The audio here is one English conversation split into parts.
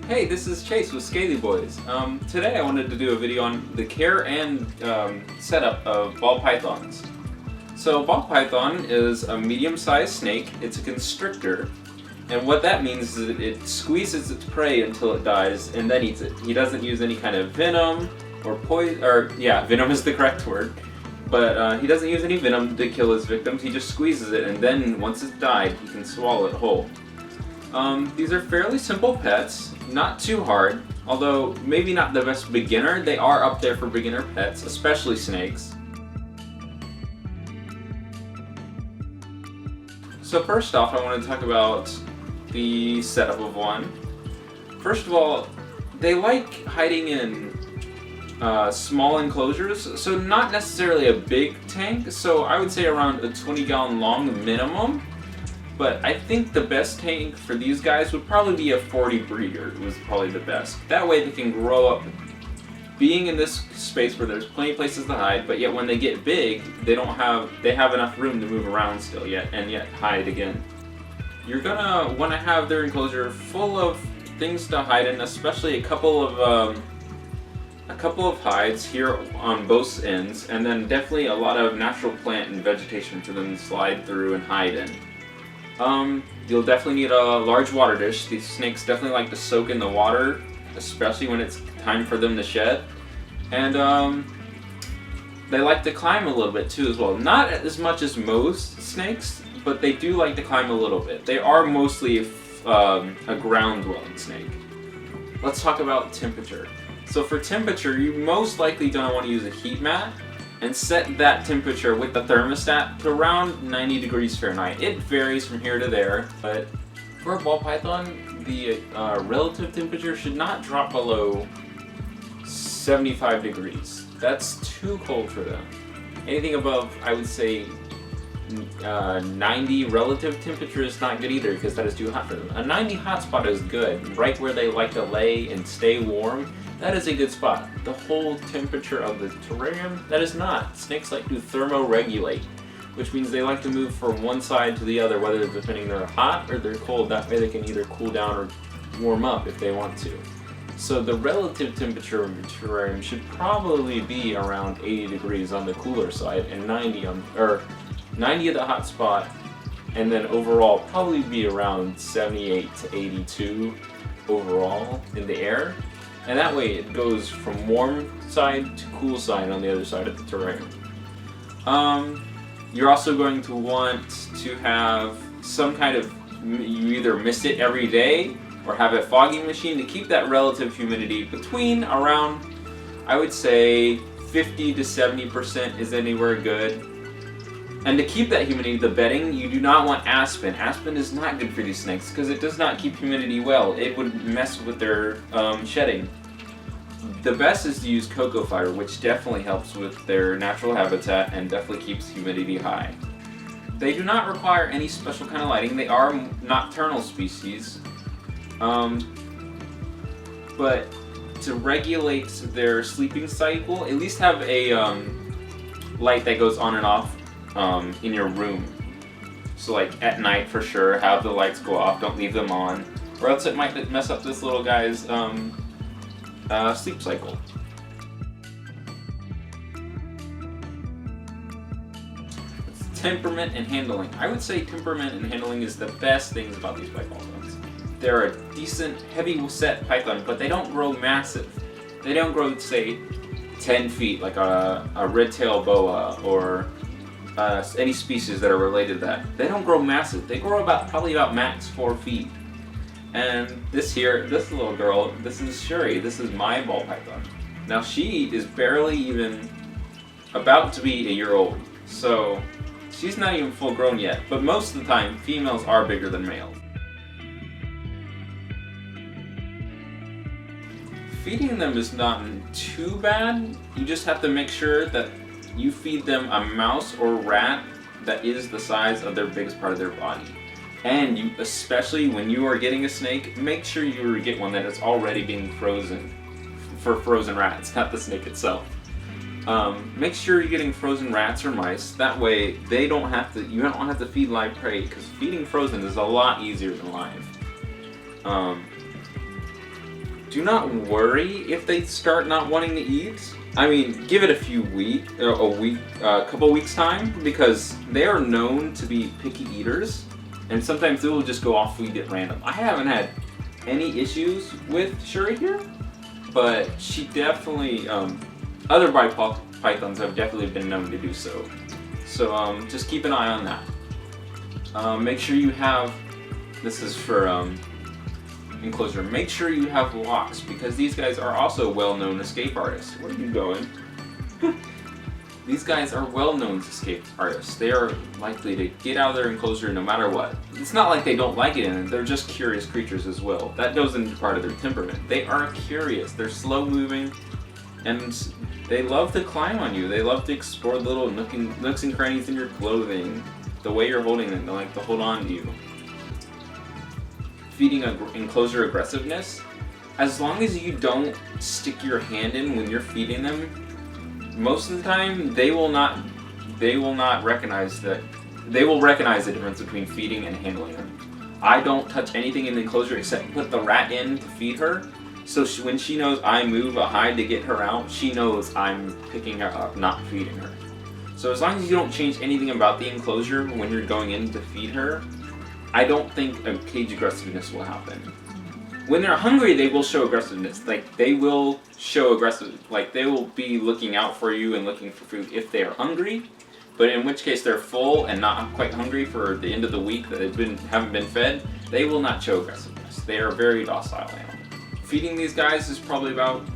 Hey, this is Chase with Scaly Boys. Today I wanted to do a video on the care and setup of ball pythons. So ball python is a medium-sized snake. It's a constrictor, and what that means is that it squeezes its prey until it dies and then eats it. He doesn't use any kind of venom or poison, venom is the correct word. But he doesn't use any venom to kill his victims. He just squeezes it, and then once it's died, he can swallow it whole. These are fairly simple pets, not too hard, although maybe not the best beginner. They are up there for beginner pets, especially snakes. So first off, I want to talk about the setup of one. First of all, they like hiding in small enclosures, so not necessarily a big tank, so I would say around a 20-gallon long minimum. But I think the best tank for these guys would probably be a 40 breeder, was probably the best. That way they can grow up being in this space where there's plenty of places to hide, but yet when they get big, they have enough room to move around still yet hide again. You're gonna want to have their enclosure full of things to hide in, especially a couple of hides here on both ends, and then definitely a lot of natural plant and vegetation for them to slide through and hide in. You'll definitely need a large water dish. These snakes definitely like to soak in the water, especially when it's time for them to shed. And they like to climb a little bit too as well. Not as much as most snakes, but they do like to climb a little bit. They are mostly a ground-dwelling snake. Let's talk about temperature. So for temperature, you most likely don't want to use a heat mat, and set that temperature with the thermostat to around 90 degrees Fahrenheit. It varies from here to there, but for a ball python, the relative temperature should not drop below 75 degrees. That's too cold for them. Anything above, I would say, 90 relative temperature is not good either, because that is too hot for them. A 90 hot spot is good, right where they like to lay and stay warm. That is a good spot. The whole temperature of the terrarium, that is not. Snakes like to thermoregulate, which means they like to move from one side to the other, whether depending they're hot or they're cold. That way they can either cool down or warm up if they want to. So the relative temperature of the terrarium should probably be around 80 degrees on the cooler side and 90 at the hot spot, and then overall probably be around 78 to 82 overall in the air. And that way it goes from warm side to cool side on the other side of the terrarium. You're also going to want to have some kind of, you either mist it every day or have a fogging machine to keep that relative humidity between around, I would say 50 to 70% is anywhere good. And to keep that humidity, the bedding, you do not want aspen. Aspen is not good for these snakes because it does not keep humidity well. It would mess with their shedding. The best is to use cocoa fiber, which definitely helps with their natural habitat and definitely keeps humidity high. They do not require any special kind of lighting. They are nocturnal species. But to regulate their sleeping cycle, at least have a light that goes on and off in your room. So like at night for sure, have the lights go off, don't leave them on, or else it might mess up this little guy's sleep cycle. It's temperament and handling. I would say temperament and handling is the best things about these pythons. They're a decent, heavy set python, but they don't grow massive. They don't grow, say, 10 feet like a red-tailed boa or any species that are related to that. They don't grow massive. They grow probably about max 4 feet. And this little girl, this is Shuri. This is my ball python. Now she is barely even about to be a year old. So she's not even full grown yet. But most of the time, females are bigger than males. Feeding them is not too bad. You just have to make sure that you feed them a mouse or rat that is the size of their biggest part of their body. And you, especially when you are getting a snake, make sure you get one that is already being frozen for frozen rats, not the snake itself. Make sure you're getting frozen rats or mice. That way, you don't have to feed live prey, because feeding frozen is a lot easier than live. do not worry if they start not wanting to eat. I mean, give it a couple weeks time, because they are known to be picky eaters, and sometimes they will just go off feed at random. I haven't had any issues with Shuri here, but she definitely, other biped pythons have definitely been known to do so. So just keep an eye on that. Make sure you have, this is for enclosure, make sure you have locks, because these guys are also well-known escape artists. Where are you going? These guys are well-known escape artists. They are likely to get out of their enclosure no matter what. It's not like they don't like it in it, they're just curious creatures as well. That goes into part of their temperament. They are curious, they're slow-moving, and they love to climb on you. They love to explore the little nooks and crannies in your clothing. The way you're holding them, they like to hold on to you. Feeding enclosure aggressiveness, as long as you don't stick your hand in when you're feeding them, most of the time they will not recognize that. They will recognize the difference between feeding and handling them. I don't touch anything in the enclosure except put the rat in to feed her, so when she knows I move a hide to get her out, she knows I'm picking her up, not feeding her. So as long as you don't change anything about the enclosure when you're going in to feed her, I don't think a cage aggressiveness will happen. When they're hungry, they will show aggressiveness. Like, they will show aggressive, like they will be looking out for you and looking for food if they are hungry. But in which case they're full and not quite hungry for the end of the week that haven't been fed, they will not show aggressiveness. They are very docile animals. Feeding these guys is probably about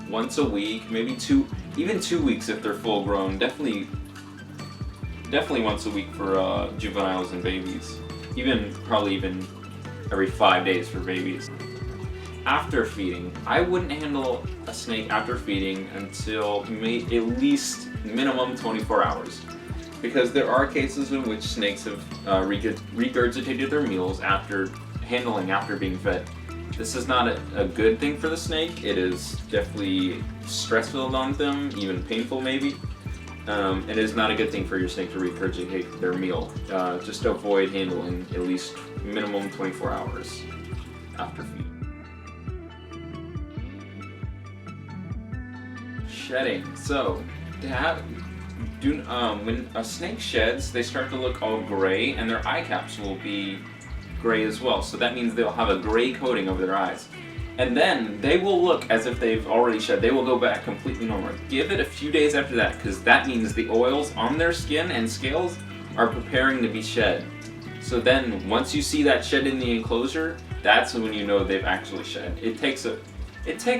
once a week, maybe even 2 weeks if they're full grown. Definitely once a week for juveniles and babies. Probably even every 5 days for babies. After feeding, I wouldn't handle a snake after feeding until at least minimum 24 hours. Because there are cases in which snakes have regurgitated their meals after being fed. This is not a good thing for the snake. It is definitely stressful on them, even painful maybe. It is not a good thing for your snake to regurgitate their meal. Just avoid handling at least minimum 24 hours after feeding. Shedding. So, when a snake sheds, they start to look all gray, and their eye caps will be gray as well. So that means they'll have a gray coating over their eyes. And then they will look as if they've already shed. They will go back completely normal. Give it a few days after that, because that means the oils on their skin and scales are preparing to be shed. So then, once you see that shed in the enclosure, that's when you know they've actually shed. It takes,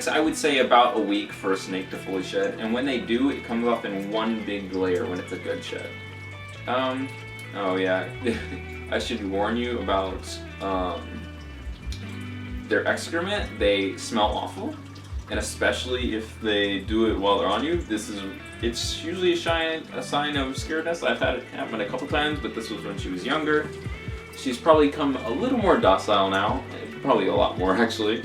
I would say, about a week for a snake to fully shed, and when they do, it comes off in one big layer when it's a good shed. Oh yeah, I should warn you about their excrement. They smell awful, and especially if they do it while they're on you. It's usually a sign of scaredness. I've had it happen a couple times, but this was when she was younger. She's probably come a little more docile now, probably a lot more actually.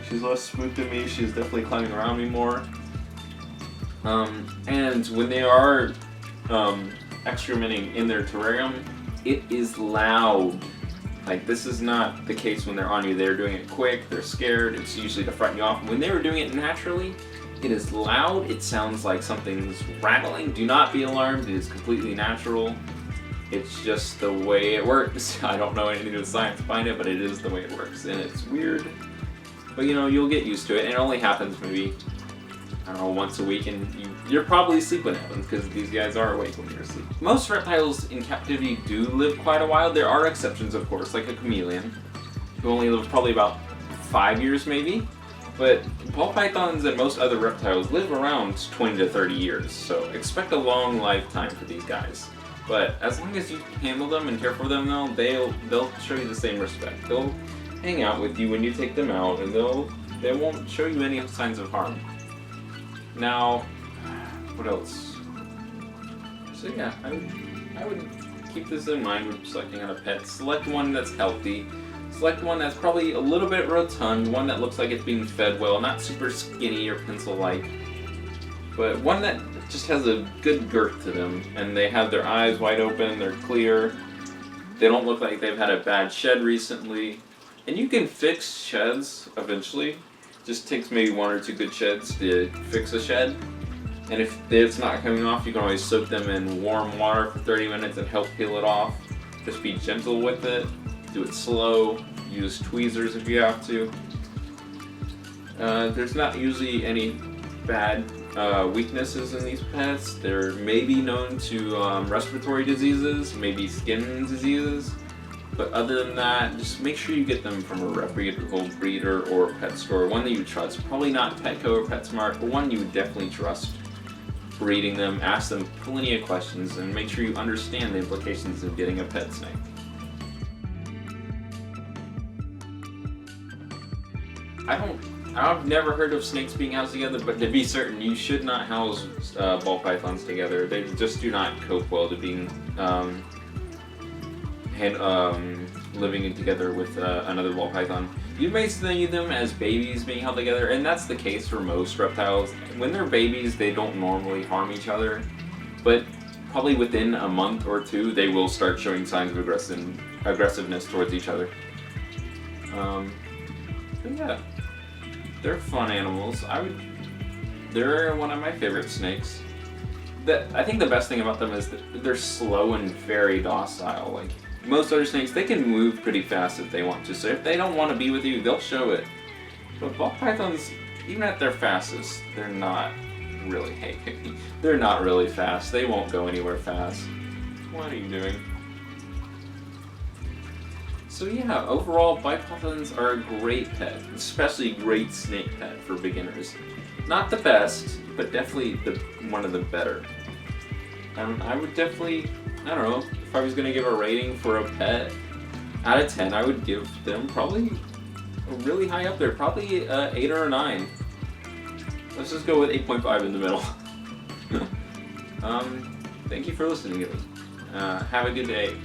She's less spooked at me. She's definitely climbing around me more. And when they are excrementing in their terrarium, it is loud. Like, this is not the case when they're on you. They're doing it quick, they're scared, it's usually to frighten you off. When they were doing it naturally, it is loud, it sounds like something's rattling. Do not be alarmed, it is completely natural. It's just the way it works. I don't know anything of the science behind it, but it is the way it works, and it's weird. But you'll get used to it, and it only happens maybe, I don't know, once a week, and you're probably asleep when it happens, because these guys are awake when you're asleep. Most reptiles in captivity do live quite a while. There are exceptions, of course, like a chameleon, who only lives probably about 5 years maybe. But ball pythons and most other reptiles live around 20 to 30 years, so expect a long lifetime for these guys. But as long as you handle them and care for them, they'll show you the same respect. They'll hang out with you when you take them out, and they won't show you any signs of harm. Now, what else? So yeah, I would keep this in mind when selecting on a pet. Select one that's healthy. Select one that's probably a little bit rotund, one that looks like it's being fed well, not super skinny or pencil-like, but one that just has a good girth to them, and they have their eyes wide open, they're clear, they don't look like they've had a bad shed recently. And you can fix sheds eventually, Just takes maybe 1 or 2 good sheds to fix a shed. And if it's not coming off, you can always soak them in warm water for 30 minutes and help peel it off. Just be gentle with it, do it slow, use tweezers if you have to. There's not usually any bad weaknesses in these pets. They're maybe known to respiratory diseases, maybe skin diseases. But other than that, just make sure you get them from a reputable breeder or a pet store, one that you trust. Probably not Petco or PetSmart, but one you would definitely trust. Breeding them, ask them plenty of questions, and make sure you understand the implications of getting a pet snake. I've never heard of snakes being housed together, but to be certain, you should not house ball pythons together. They just do not cope well to being living together with another ball python. You may see them as babies being held together, and that's the case for most reptiles. When they're babies, they don't normally harm each other, but probably within a month or 2, they will start showing signs of aggressiveness towards each other. But yeah, they're fun animals. They're one of my favorite snakes. I think the best thing about them is that they're slow and very docile. Like most other snakes, they can move pretty fast if they want to. So if they don't want to be with you, they'll show it. But ball pythons, even at their fastest, they're not really they're not really fast. They won't go anywhere fast. What are you doing? So yeah, overall, ball pythons are a great pet, especially a great snake pet for beginners. Not the best, but definitely one of the better. I would definitely, I don't know, if I was going to give a rating for a pet, out of 10, I would give them probably really high up there, probably 8 or a 9. Let's just go with 8.5 in the middle. Thank you for listening to me. Have a good day.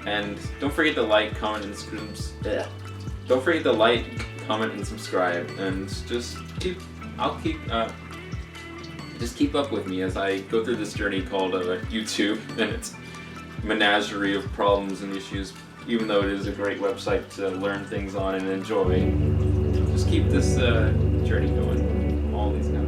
And don't forget to like, comment, and subscribe. Don't forget to like, comment, and subscribe. And just keep up with me as I go through this journey called YouTube and its menagerie of problems and issues. Even though it is a great website to learn things on and enjoy, just keep this journey going. All these guys.